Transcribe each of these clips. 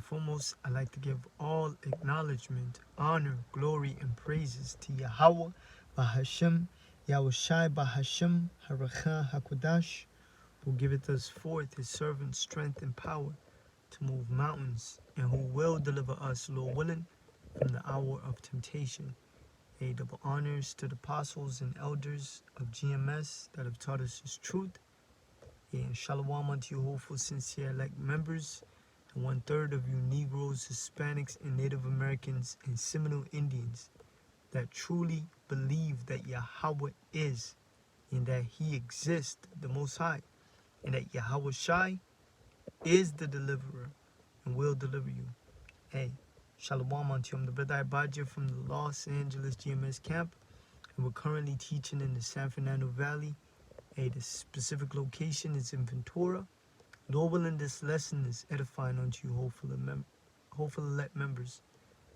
foremost, I'd like to give all acknowledgement, honor, glory, and praises to Yahweh, Bahashem, Yahushai, Bahashem, Harakha, Hakodash, who giveth us forth his servant strength and power to move mountains, and who will deliver us, Lord willing, from the hour of temptation. Double honors to the apostles and elders of GMS that have taught us his truth. And shalom unto you, hopeful, sincere, elect members, and 1/3 of you Negroes, Hispanics, and Native Americans and Seminole Indians that truly believe that Yahweh is, and that he exists, the Most High, and that Yahweh Shai is the deliverer and will deliver you. Hey, shalom unto you. I'm the brother Ibadia from the Los Angeles GMS camp, and we're currently teaching in the San Fernando Valley. Hey, the specific location is in Ventura. Lord willing, this lesson is edifying unto you, hopeful elect members.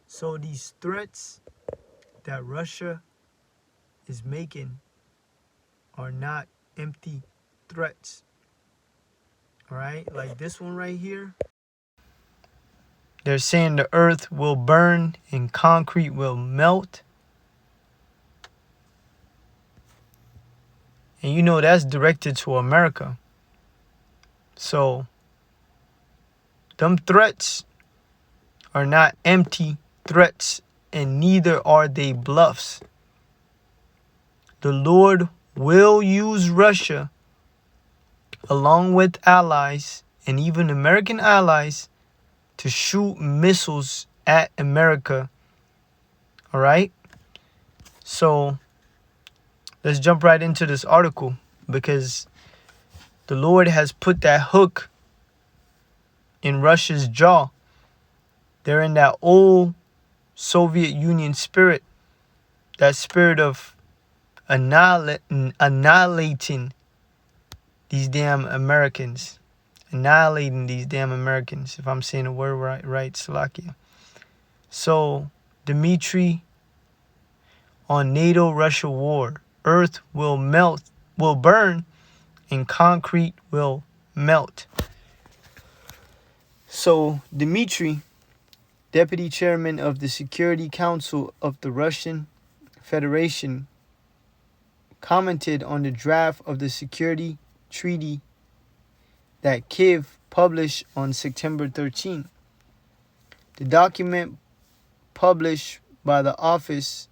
So these threats that Russia is making are not empty threats. All right, like this one right here. They're saying the earth will burn and concrete will melt. And you know that's directed to America. So them threats are not empty threats, and neither are they bluffs. The Lord will use Russia along with allies and even American allies to shoot missiles at America. All right? So let's jump right into this article, because the Lord has put that hook in Russia's jaw. They're in that old Soviet Union spirit, that spirit of annihilating these damn Americans. Annihilating these damn Americans, if I'm saying the word right, Slovakia. So, Dmitry, on NATO-Russia war, earth will burn, and concrete will melt. So, Dmitry, deputy chairman of the Security Council of the Russian Federation, commented on the draft of the security treaty that Kiev published on September 13. The document, published by the Office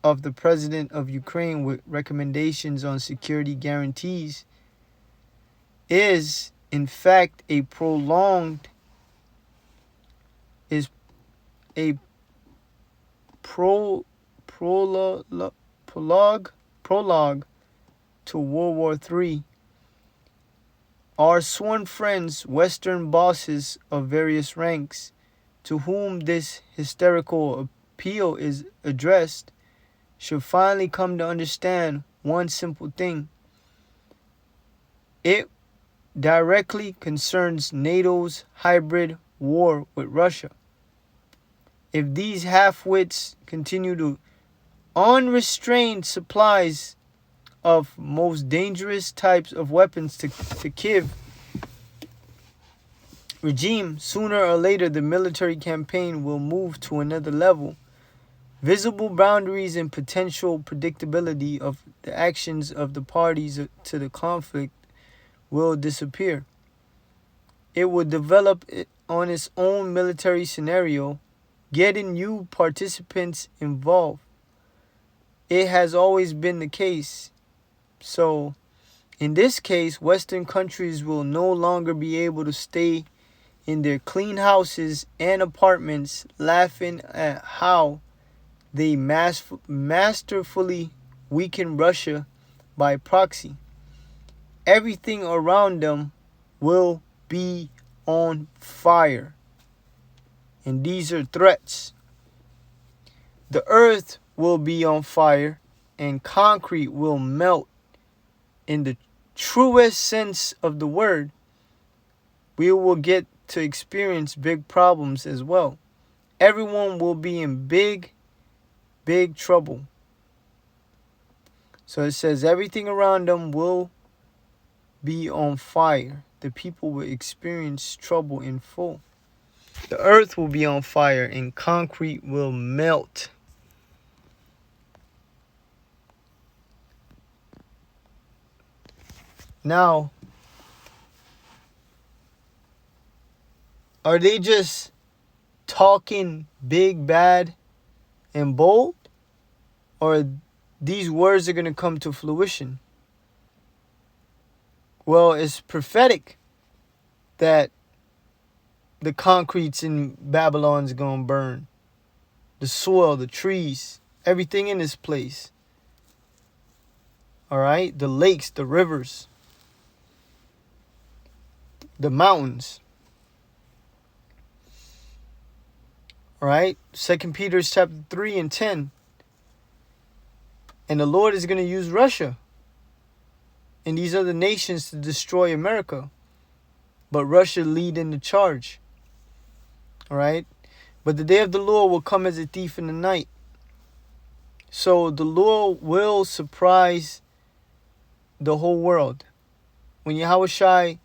of the President of Ukraine with recommendations on security guarantees, is in fact a prologue to World War III. Our sworn friends, Western bosses of various ranks, to whom this hysterical appeal is addressed, should finally come to understand one simple thing. It directly concerns NATO's hybrid war with Russia. If these half-wits continue to unrestrained supplies of most dangerous types of weapons to Kiev regime, sooner or later the military campaign will move to another level. Visible boundaries and potential predictability of the actions of the parties to the conflict will disappear. It will develop on its own military scenario, getting new participants involved. It has always been the case. So, in this case, Western countries will no longer be able to stay in their clean houses and apartments laughing at how they masterfully weaken Russia by proxy. Everything around them will be on fire. And these are threats. The earth will be on fire and concrete will melt. In the truest sense of the word, we will get to experience big problems as well. Everyone will be in big trouble. So it says everything around them will be on fire. The people will experience trouble in full. The earth will be on fire and concrete will melt. Now, are they just talking big, bad, and bold? Or these words are going to come to fruition? Well, it's prophetic that the concretes in Babylon is going to burn. The soil, the trees, everything in this place. All right? The lakes, the rivers, the mountains. All right? 2 Peter chapter 3 and 10. And the Lord is going to use Russia and these other nations to destroy America. But Russia leading the charge. All right? But the day of the Lord will come as a thief in the night. So the Lord will surprise the whole world. When Yahushua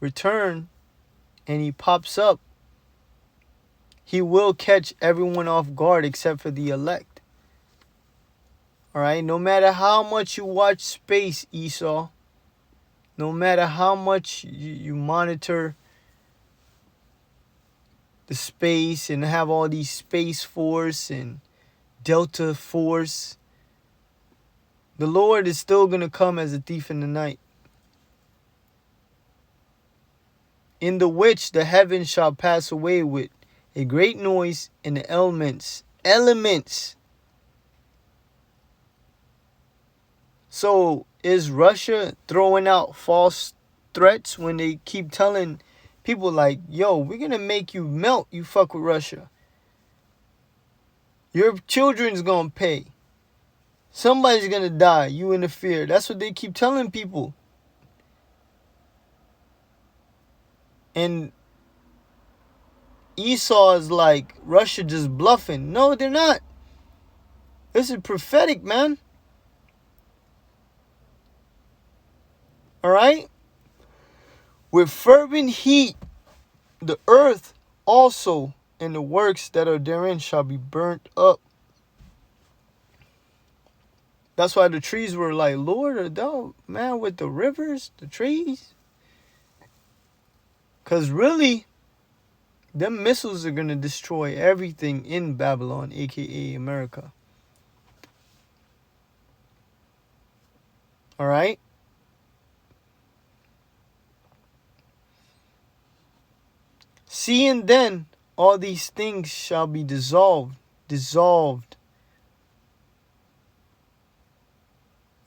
return and he pops up, he will catch everyone off guard except for the elect. All right? No matter how much you watch space, Esau, no matter how much you monitor the space and have all these Space Force and Delta Force, the Lord is still going to come as a thief in the night. In the which the heavens shall pass away with a great noise, and the elements. So is Russia throwing out false threats when they keep telling people like, yo, we're going to make you melt, you fuck with Russia. Your children's going to pay. Somebody's going to die. You interfere. That's what they keep telling people. And Esau is like, Russia just bluffing. No, they're not. This is prophetic, man. All right? With fervent heat, the earth also and the works that are therein shall be burnt up. That's why the trees were like, Lord, or thou, man, with the rivers, the trees. Because really, them missiles are going to destroy everything in Babylon, a.k.a. America. All right? Seeing then all these things shall be dissolved.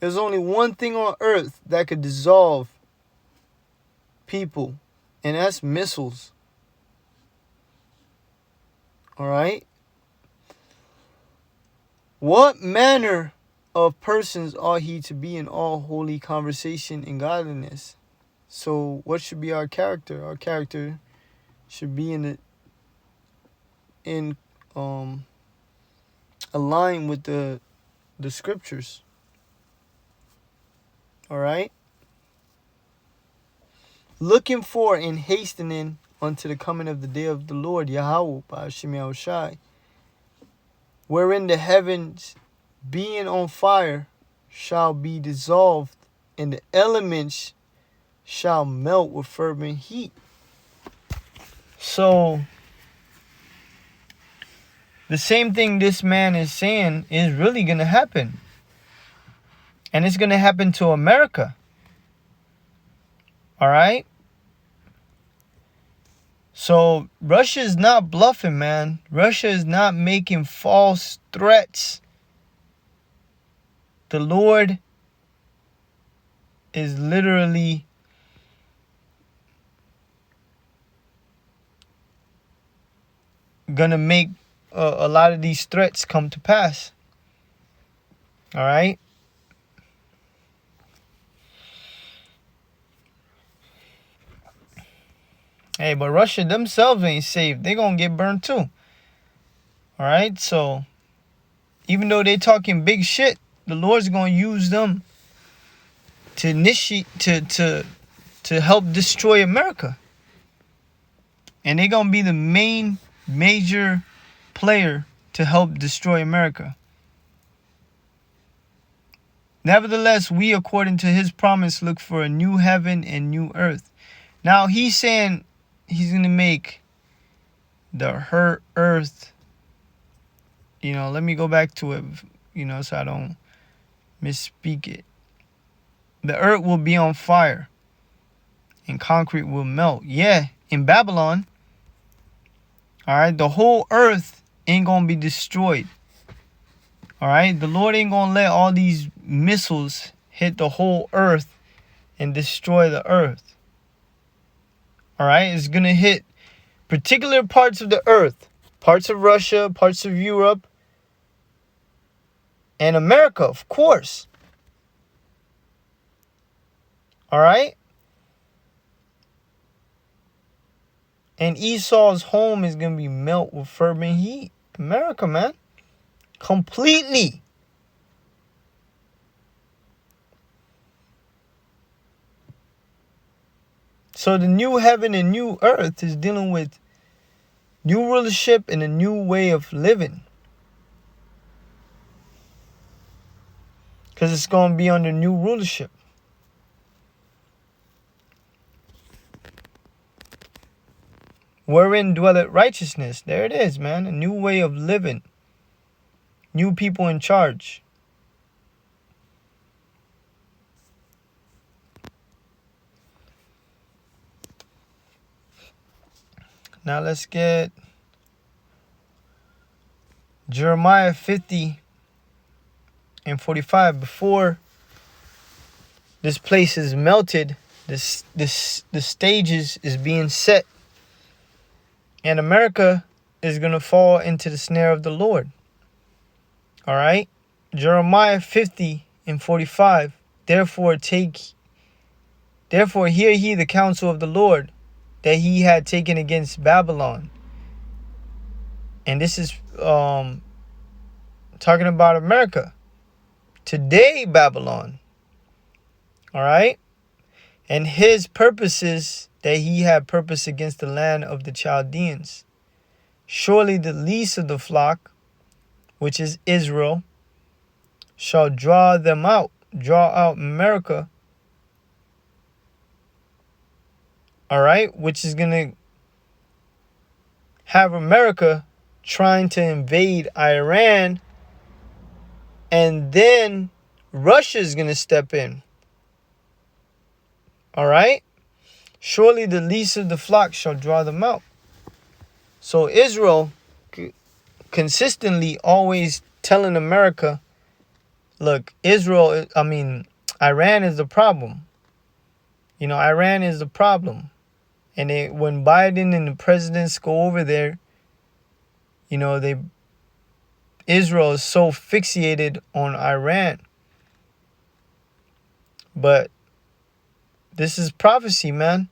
There's only one thing on earth that could dissolve people, and that's missiles. All right? What manner of persons ought he to be in all holy conversation and godliness? So what should be our character? Our character should be in align with the scriptures. All right? Looking for and hastening unto the coming of the day of the Lord, Yahweh, Ba'ashim Yahushai, wherein the heavens being on fire shall be dissolved, and the elements shall melt with fervent heat. So, the same thing this man is saying is really going to happen. And it's going to happen to America. All right? So, Russia is not bluffing, man. Russia is not making false threats. The Lord is literally gonna make a lot of these threats come to pass. All right? Hey, but Russia themselves ain't safe. They gonna get burned too. All right? So, even though they talking big shit, the Lord's gonna use them to initiate, to help destroy America. And they're going to be the main major player to help destroy America. Nevertheless, we, according to his promise, look for a new heaven and new earth. Now, he's saying he's going to make the earth, let me go back to it, so I don't misspeak it. The earth will be on fire and concrete will melt. Yeah, in Babylon, all right, the whole earth ain't going to be destroyed. All right, the Lord ain't going to let all these missiles hit the whole earth and destroy the earth. All right, it's going to hit particular parts of the earth, parts of Russia, parts of Europe, and America, of course. All right? And Esau's home is going to be melt with fervent heat. America, man. Completely. So the new heaven and new earth is dealing with new rulership and a new way of living. Because it's going to be under new rulership. Wherein dwelleth righteousness. There it is, man. A new way of living. New people in charge. Now let's get Jeremiah 50 and 45. Before this place is melted, the stages is being set. And America is going to fall into the snare of the Lord. All right? Jeremiah 50 and 45. Therefore hear ye the counsel of the Lord that he had taken against Babylon. And this is talking about America. Today, Babylon. All right? And his purposes that he had purpose against the land of the Chaldeans. Surely the least of the flock, which is Israel, shall draw out America. All right? Which is going to have America trying to invade Iran. And then Russia is going to step in. All right? Surely the least of the flock shall draw them out. So Israel consistently always telling America, look, Iran is the problem. Iran is the problem. And when Biden and the presidents go over there, Israel is so fixated on Iran. But this is prophecy, man.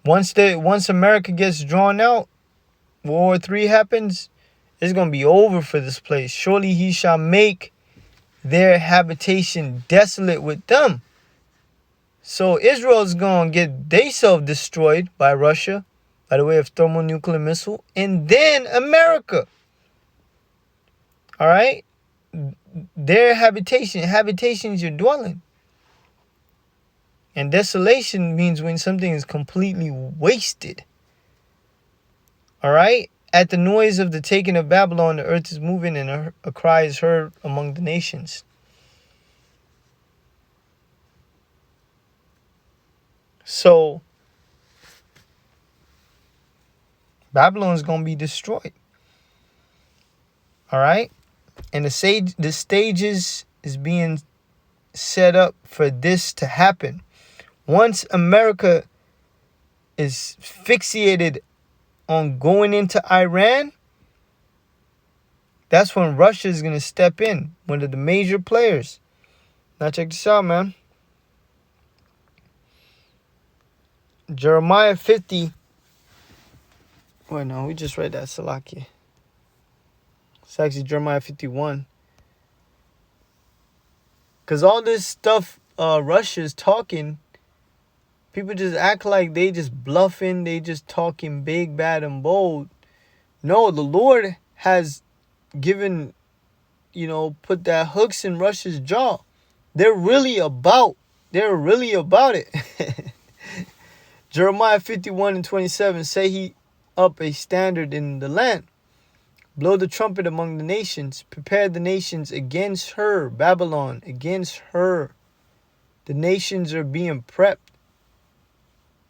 Once America gets drawn out, World War III happens, it's going to be over for this place. Surely he shall make their habitation desolate with them. So Israel is going to get themselves destroyed by Russia by the way of thermonuclear missile. And then America. All right? Their habitation is your dwelling. And desolation means when something is completely wasted. All right? At the noise of the taking of Babylon, the earth is moving and a cry is heard among the nations. So, Babylon is going to be destroyed. All right? And the stages is being set up for this to happen. Once America is fixated on going into Iran, that's when Russia is going to step in. One of the major players. Now check this out, man. Jeremiah 50. Wait, no, we just read that. Salakia. It's actually Jeremiah 51. Because all this stuff Russia is talking People just act like they just bluffing, they just talking big, bad, and bold. No, the Lord has given, put that hooks in Russia's jaw. They're really about it. Jeremiah 51:27 say he up a standard in the land. Blow the trumpet among the nations. Prepare the nations against her. Babylon, against her. The nations are being prepped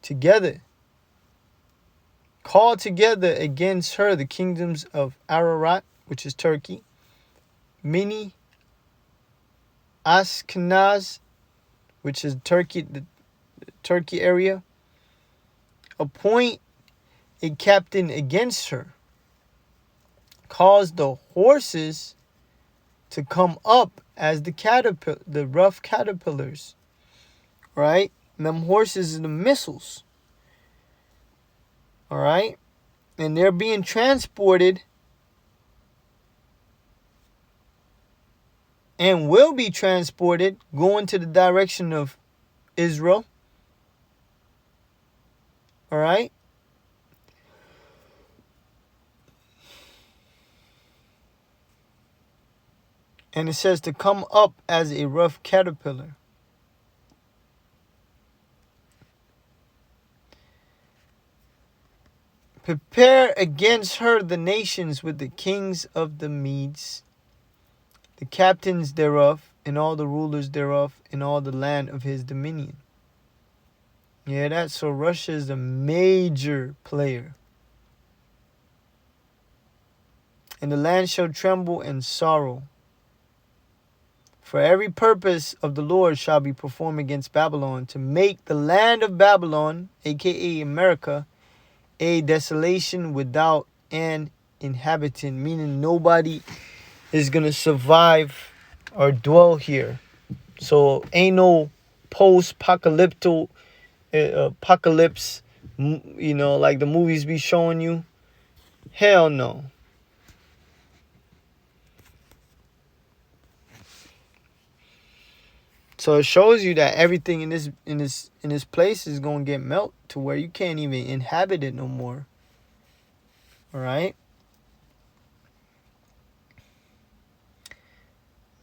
together. Call together against her the kingdoms of Ararat, which is Turkey, Mini, Ashkenaz, which is Turkey, the Turkey area. Appoint a captain against her. Cause the horses to come up as the rough caterpillars. Right? And them horses are the missiles. Alright? And they're being transported and will be transported going to the direction of Israel. Alright? And it says to come up as a rough caterpillar. Prepare against her the nations with the kings of the Medes, the captains thereof, and all the rulers thereof, in all the land of his dominion. Yeah, that's so Russia is a major player. And the land shall tremble and sorrow. For every purpose of the Lord shall be performed against Babylon, to make the land of Babylon, aka America, a desolation without an inhabitant, meaning nobody is going to survive or dwell here. So ain't no post-apocalyptic apocalypse, like the movies be showing you. Hell no. So it shows you that everything in this place is gonna get melt to where you can't even inhabit it no more. All right.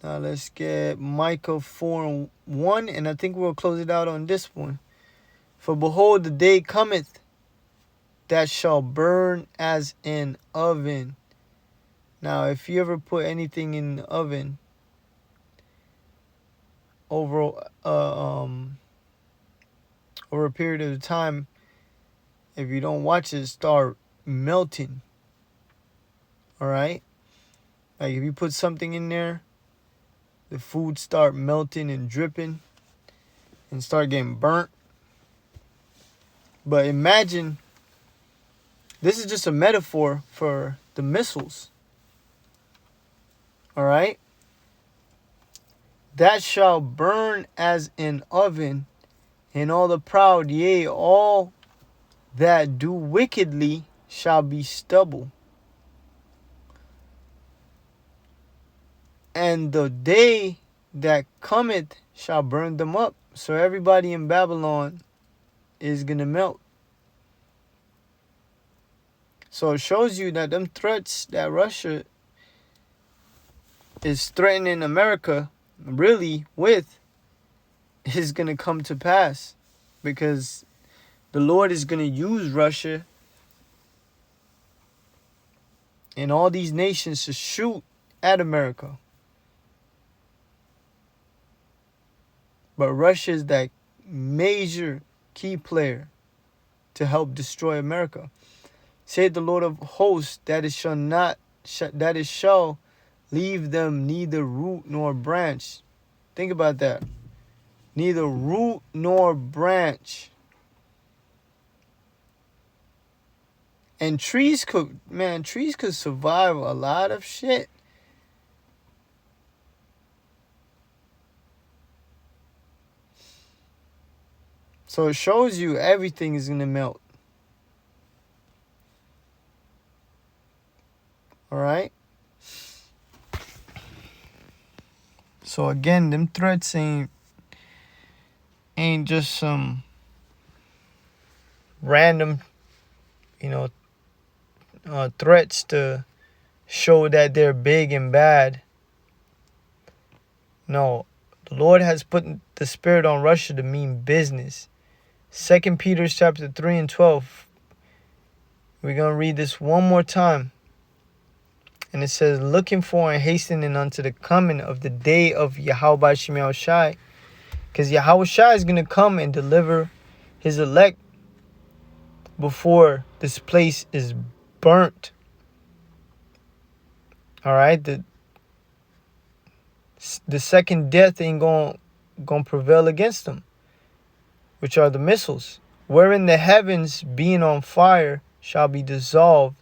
Now let's get Micah 4:1, and I think we'll close it out on this one. For behold, the day cometh that shall burn as an oven. Now, if you ever put anything in the oven over a period of time, if you don't watch it start melting. All right, like if you put something in there, the food start melting and dripping and start getting burnt. But imagine, this is just a metaphor for the missiles. All right, that shall burn as an oven, and all the proud, yea, all that do wickedly shall be stubble. And the day that cometh shall burn them up. So everybody in Babylon is going to melt. So it shows you that them threats that Russia is threatening America really with is going to come to pass. Because the Lord is going to use Russia and all these nations to shoot at America. But Russia is that major key player to help destroy America. Said the Lord of hosts, that it shall leave them neither root nor branch. Think about that. Neither root nor branch. And trees could survive a lot of shit. So it shows you everything is going to melt. All right? So again, them threats ain't just some random, threats to show that they're big and bad. No, the Lord has put the spirit on Russia to mean business. 2 Peter chapter 3 and 12. We're going to read this one more time. And it says, looking for and hastening unto the coming of the day of Yahweh Shem Shai. Because Yahweh Shai is going to come and deliver his elect before this place is burnt. All right? The second death ain't going to prevail against them, which are the missiles, wherein the heavens being on fire shall be dissolved,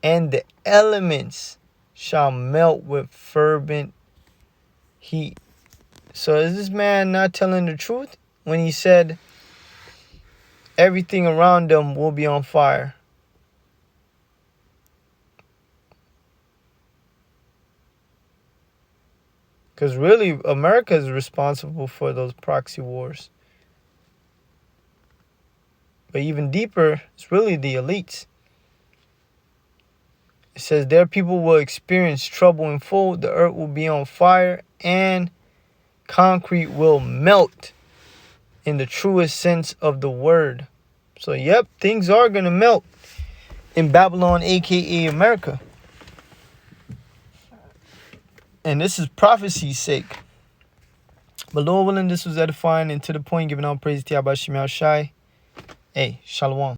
and the elements shall melt with fervent heat. So is this man not telling the truth when he said everything around them will be on fire? Because really, America is responsible for those proxy wars. But even deeper, it's really the elites. It says their people will experience trouble in full, the earth will be on fire, and concrete will melt in the truest sense of the word. So, yep, things are going to melt in Babylon, a.k.a. America. And this is prophecy's sake. But Lord willing, this was edifying and to the point, giving all praise to Yahweh Shem Shai. Hey, Shalom.